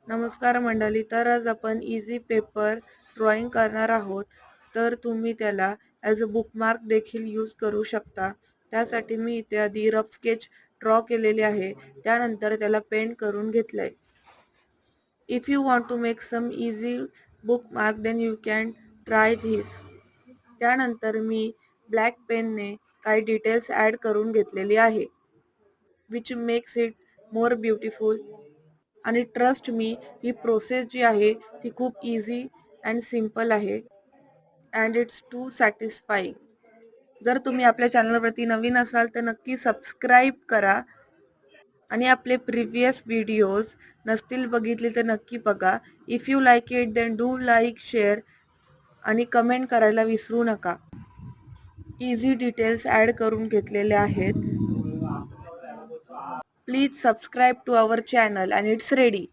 नमस्कार मंडळी. तर आज आपण इझी पेपर ड्रॉइंग करणार आहोत. तर तुम्ही त्याला ॲज अ बुकमार्क देखील यूज करू शकता. त्यासाठी मी इथे आधी रफ स्केच ड्रॉ केलेले आहे, त्यानंतर त्याला पेंट करून घेतलंय. If you want to make some easy bookmark then you can try this. त्यानंतर मी ब्लॅक पेनने काही डिटेल्स ॲड करून घेतलेली आहे, which makes it more beautiful. आणि ट्रस्ट मी, ही प्रोसेस जी आहे ती खूप इझी अँड सिम्पल आहे अँड इट्स टू सॅटिस्फाईंग. जर तुम्ही आपल्या चॅनलवरती नवीन असाल तर नक्की सबस्क्राईब करा आणि आपले प्रिव्हियस व्हिडिओज नसतील बघितले तर नक्की बघा. If you like it then do like, share आणि कमेंट करायला विसरू नका. इझी डिटेल्स ॲड करून घेतलेले आहेत. Please subscribe to our channel and it's ready.